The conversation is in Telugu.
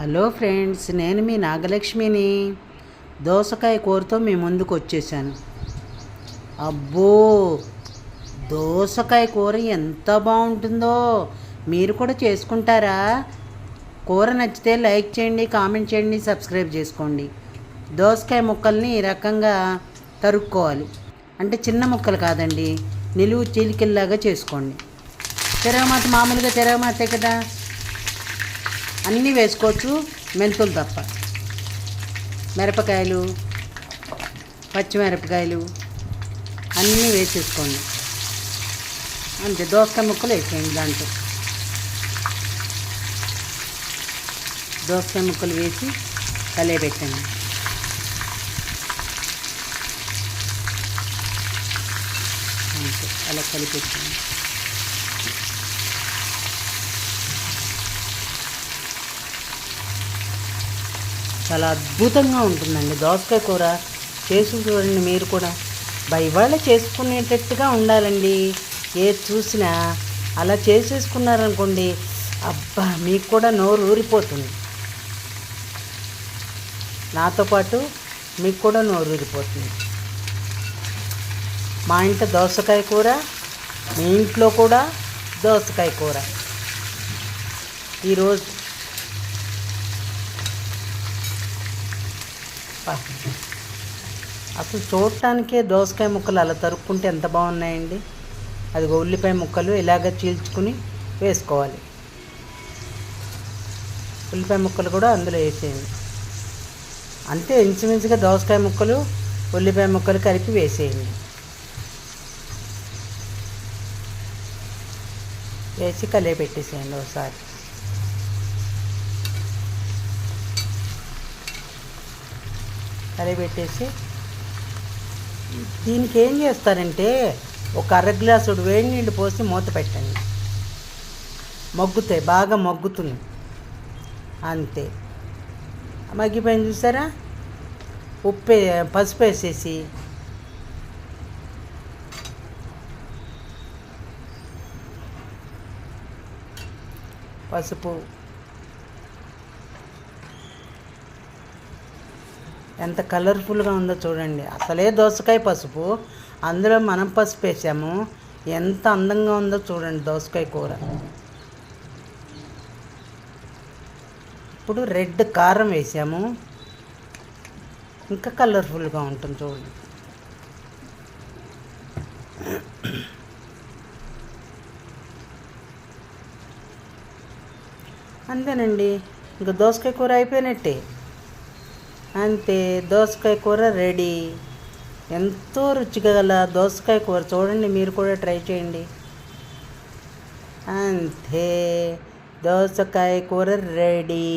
హలో ఫ్రెండ్స్, నేను మీ నాగలక్ష్మిని. దోసకాయ కూరతో మీ ముందుకు వచ్చేసాను. అబ్బో, దోసకాయ కూర ఎంత బాగుంటుందో! మీరు కూడా చేసుకుంటారా? కూర నచ్చితే లైక్ చేయండి, కామెంట్ చేయండి, సబ్స్క్రైబ్ చేసుకోండి. దోసకాయ ముక్కల్ని ఈ రకంగా తరుక్కోవాలి. అంటే చిన్న ముక్కలు కాదండి, నిలువు చీలికల్లాగా చేసుకోండి. తిరగమాత మామూలుగా తిరగమాతే కదా, అన్నీ వేసుకోవచ్చు, మెంతులు తప్ప. మిరపకాయలు, పచ్చిమిరపకాయలు అన్నీ వేసేసుకోండి. అంతే, దోసకాయ ముక్కలు వేసేయండి. దాంట్లో దోసకాయ ముక్కలు వేసి కలియబెట్టండి. అంతే, అలా కలిపెట్టండి. చాలా అద్భుతంగా ఉంటుందండి దోసకాయ కూర. చేసి చూడండి మీరు కూడా. ఇవాళ చేసుకునేటట్టుగా ఉండాలండి. ఏది చూసినా అలా చేసేసుకున్నారనుకోండి, అబ్బా, మీకు కూడా నోరు ఊరిపోతుంది. నాతో పాటు మీకు కూడా నోరు ఊరిపోతుంది. మా ఇంట్లో దోసకాయ కూర, మీ ఇంట్లో కూడా దోసకాయ కూర. ఈరోజు అసలు చూడటానికే దోసకాయ ముక్కలు అలా తరుక్కుంటే ఎంత బాగున్నాయండి. అది ఉల్లిపాయ ముక్కలు ఇలాగ చీల్చుకుని వేసుకోవాలి. ఉల్లిపాయ ముక్కలు కూడా అందులో వేసేయండి. అంతే, ఇంచుమించుగా దోసకాయ ముక్కలు ఉల్లిపాయ ముక్కలు కలిపి వేసేయండి. వేసి కలిపి పెట్టేసేయండి ఒకసారి. కలిపెట్టేసి దీనికి ఏం చేస్తారంటే, ఒక అర గ్లాసుడు వేడి నీళ్ళు పోసి మూత పెట్టండి. మగ్గుతాయి, బాగా మగ్గుతుంది. అంతే, మగ్గిపోయింది చూసారా. పసుపు వేసేసి పసుపు ఎంత కలర్ఫుల్గా ఉందో చూడండి. అసలే దోసకాయ పసుపు, అందులో మనం పసుపు వేసాము. ఎంత అందంగా ఉందో చూడండి దోసకాయ కూర. ఇప్పుడు రెడ్ కారం వేసాము, ఇంకా కలర్ఫుల్గా ఉంటుంది చూడండి. అంతేనండి, ఇంకా దోసకాయ కూర అయిపోయినట్టే. అంతే, దోసకాయ కూర రెడీ. ఎంతో రుచిగా గల దోసకాయ కూర చూడండి, మీరు కూడా ట్రై చేయండి. అంతే, దోసకాయ కూర రెడీ.